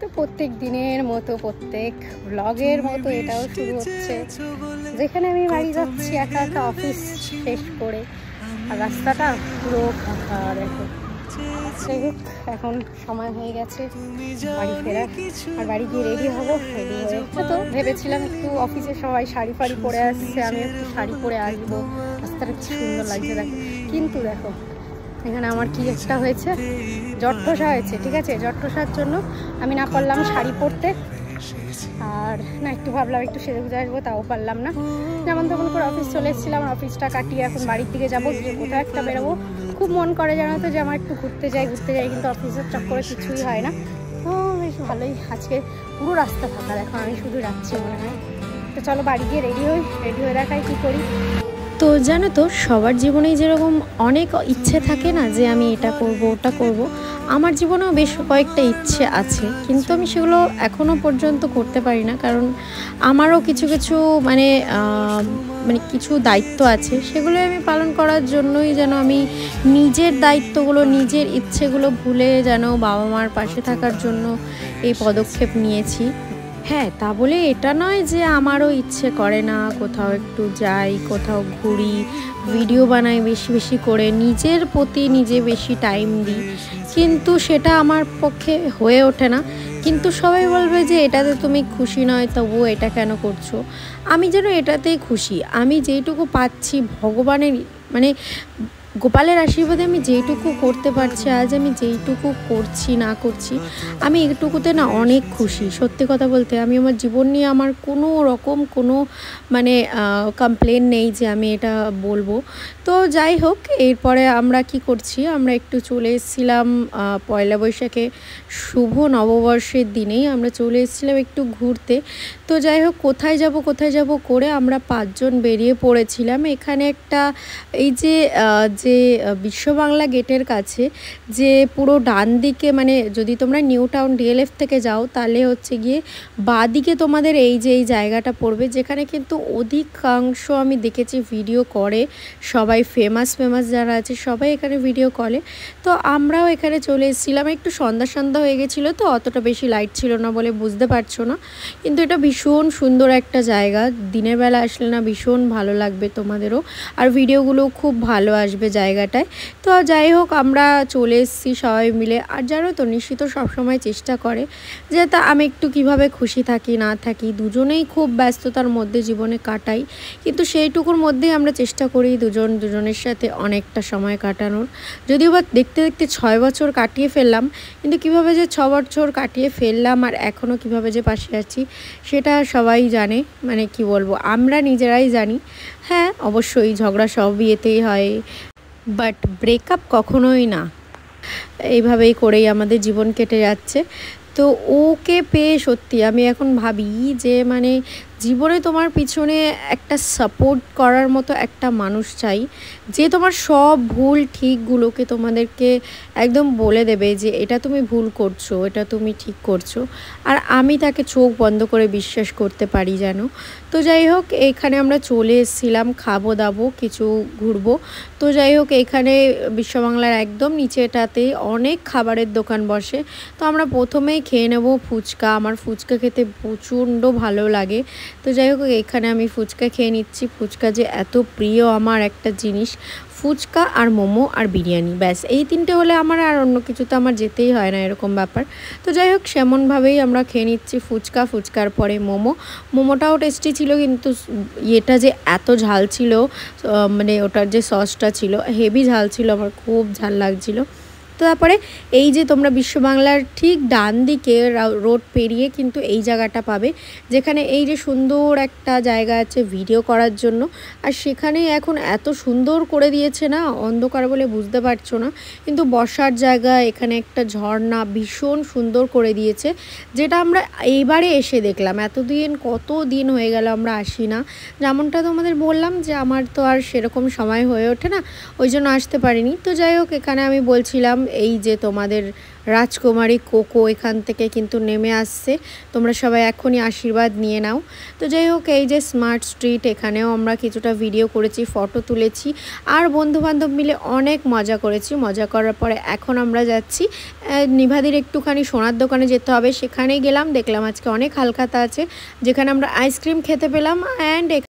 তো প্রত্যেক দিনের মতো প্রত্যেক ব্লগের মতো এটাও শুরু হচ্ছে, যেখানে আমি বাড়ি যাচ্ছি একা একা অফিস শেষ করে, আর রাস্তাটা পুরো ফাঁকা। দেখো, যাই হোক এখন সময় হয়ে গেছে বাড়ি ফেরার, আর বাড়ি গিয়ে রেডি হবো। রেডি হয়ে তো ভেবেছিলাম একটু অফিসে সবাই শাড়ি ফাড়ি পরে আসছে, আমি একটু শাড়ি পরে আসবো, রাস্তাটা কি সুন্দর লাগছে দেখো। কিন্তু দেখো এখানে আমার কি একটা হয়েছে, জট্টসা হয়েছে। ঠিক আছে, জট্টসার জন্য আমি না পারলাম শাড়ি পরতে, আর না একটু ভাবলাম একটু সেজে গুজে আসবো, তাও পারলাম না। যেমন তখন করে অফিস চলে এসেছিলাম, অফিসটা কাটিয়ে এখন বাড়ির দিকে যাবো, গিয়ে কোথাও একটা বেরোবো। খুব মন করে জানো তো যে আমার একটু ঘুরতে যাই, কিন্তু অফিসের চক্করে কিছুই হয় না। তো বেশ ভালোই, আজকে পুরো রাস্তা ফাঁকা, দেখো আমি শুধু যাচ্ছি মনে হয়। তো চলো বাড়ি গিয়ে রেডি হয়ে দেখাই কী করি। তো জানো তো সবার জীবনেই যেরকম অনেক ইচ্ছে থাকে না, যে আমি এটা করব ওটা করব, আমার জীবনেও বেশ কয়েকটা ইচ্ছে আছে, কিন্তু আমি সেগুলো এখনও পর্যন্ত করতে পারি না, কারণ আমারও কিছু কিছু মানে কিছু দায়িত্ব আছে, সেগুলো আমি পালন করার জন্যই যেন আমি নিজের দায়িত্বগুলো, নিজের ইচ্ছেগুলো ভুলে যেন বাবা মার পাশে থাকার জন্য এই পদক্ষেপ নিয়েছি। হ্যাঁ, তা বলে এটা নয় যে আমারও ইচ্ছে করে না কোথাও একটু যাই, কোথাও ঘুরি, ভিডিও বানাই বেশি বেশি করে, নিজের প্রতি নিজে বেশি টাইম দিই, কিন্তু সেটা আমার পক্ষে হয়ে ওঠে না। কিন্তু সবাই বলবে যে এটাতে তুমি খুশি নয়, তবুও এটা কেন করছো। আমি যেন এটাতেই খুশি, আমি যেইটুকু পাচ্ছি ভগবানের মানে গোপালের আশীর্বাদে আমি যেইটুকু করতে পারছি, আজ আমি যেইটুকু করছি না করছি, আমি এইটুকুতে না অনেক খুশি। সত্যি কথা বলতে আমি আমার জীবন নিয়ে আমার কোনো রকম কোনো কমপ্লেন নেই যে আমি এটা বলবো। তো যাই হোক, এরপরে আমরা কি করছি, আমরা একটু চলে এসেছিলাম পয়লা বৈশাখে শুভ নববর্ষের দিনেই আমরা চলে এসেছিলাম একটু ঘুরতে। তো যাই হোক, কোথায় যাব করে আমরা 5 জন বেরিয়ে পড়েছিলাম। এখানে একটা এই যে বিশ্ব বাংলা গেটের কাছে যে পুরো ডান দিকে, মানে যদি তোমরা নিউ টাউন ডিএলএফ থেকে যাও তাহলে হচ্ছে গিয়ে বাঁ দিকে তোমাদের এই যে এই জায়গাটা পড়বে, যেখানে কিন্তু অধিকাংশ আমি দেখেছি ভিডিও করে সবাই, ফেমাস যারা আছে সবাই এখানে ভিডিও করে। তো আমরাও এখানে চলে এসেছিলাম, একটু সন্ধ্যা হয়ে গেছিলো, তো অতটা বেশি লাইট ছিল না বলে বুঝতে পারছো না, কিন্তু এটা ভীষণ সুন্দর একটা জায়গা। দিনের বেলা আসলে না ভীষণ ভালো লাগবে তোমাদেরও, আর ভিডিওগুলো খুব ভালো আসবে জায়গাটায়। তো যাই হোক, আমরা চলে এসেছি সবাই মিলে। আর জানো তো নিশ্চিত সবসময় চেষ্টা করে যে তা আমি একটু কিভাবে খুশি থাকি না থাকি, দুজনেই খুব ব্যস্ততার মধ্যে জীবনে কাটাই, কিন্তু সেইটুকুর মধ্যেই আমরা চেষ্টা করি দুজনের সাথে অনেকটা সময় কাটানোর। যদিও বা দেখতে দেখতে 6 বছর কাটিয়ে ফেললাম, কিন্তু কিভাবে যে 6 বছর কাটিয়ে ফেললাম আর এখনও কিভাবে যে পাশে আছি সেটা সবাই জানে, মানে কি বলবো, আমরা নিজেরাই জানি। হ্যাঁ অবশ্যই ঝগড়া সব বিয়েতেই হয়, বাট ব্রেকআপ কখনোই না। এইভাবেই করেই আমাদের জীবন কেটে যাচ্ছে। তো ওকে পেয়ে সত্যি আমি এখন ভাবি যে মানে জীবনে তোমার পিছনে একটা সাপোর্ট করার মতো একটা মানুষ চাই, যে তোমার সব ভুল ঠিকগুলোকে তোমাদেরকে একদম বলে দেবে যে এটা তুমি ভুল করছো, এটা তুমি ঠিক করছো, আর আমি তাকে চোখ বন্ধ করে বিশ্বাস করতে পারি যেন। তো যাই হোক, এইখানে আমরা চলে এসেছিলাম, খাবো দাবো কিছু, ঘুরবো। তো যাই হোক, এখানে বিশ্ববাংলার একদম নিচেটাতেই অনেক খাবারের দোকান বসে। তো আমরা প্রথমেই খেয়ে নেব ফুচকা, আমার ফুচকা খেতে প্রচণ্ড ভালো লাগে। তো যাই হোক, এখানে আমি ফুচকা খেয়ে নিচ্ছি। ফুচকা যে এত প্রিয় আমার একটা জিনিস, ফুচকা আর মোমো আর বিরিয়ানি, ব্যাস এই 3টে হলে আমার আর অন্য কিছু তো আমার যেতেই হয় না, এরকম ব্যাপার। তো যাই হোক, সেমনভাবেই আমরা খেয়ে নিচ্ছি ফুচকার পরে মোমোটাও টেস্টি ছিল, কিন্তু এটা যে এত ঝাল ছিল, মানে ওটার যে সসটা ছিল হেভি ঝাল ছিল, আমার খুব ঝাল লাগছিল। তো তারপরে এই যে তোমরা বিশ্ব বাংলার ঠিক ডান দিকে রোড পেরিয়ে কিন্তু এই জায়গাটা পাবে, যেখানে এই যে সুন্দর একটা জায়গা আছে ভিডিও করার জন্য, আর সেখানে এখন এত সুন্দর করে দিয়েছে না, অন্ধকার বলে বুঝতে পারছো না, কিন্তু বসার জায়গা, এখানে একটা ঝর্ণা ভীষণ সুন্দর করে দিয়েছে, যেটা আমরা এইবারে এসে দেখলাম। কত দিন হয়ে গেল আমরা আসি না, যেমনটা তোমাদের বললাম যে আমার তো আর সেরকম সময় হয়ে ওঠে না, ওই জন্য আসতে পারিনি। তো যাই হোক, এখানে আমি বলছিলাম এই যে তোমাদের রাজকুমারী কোকো এখান থেকে কিন্তু নেমে আসছে। তোমরা সবাই এখনই আশীর্বাদ নিয়ে নাও। তো যাই হোক, এই যে স্মার্ট স্ট্রিট, এখানেও আমরা কিছুটা ভিডিও করেছি, ফটো তুলেছি, আর বন্ধুবান্ধব মিলে অনেক মজা করেছি। মজা করার পরে এখন আমরা যাচ্ছি নিভাদির একটুখানি সোনার দোকানে যেতে হবে। সেখানেই গেলাম, দেখলাম আজকে অনেক হালখাতা আছে, যেখানে আমরা আইসক্রিম খেতে পেলাম। অ্যান্ড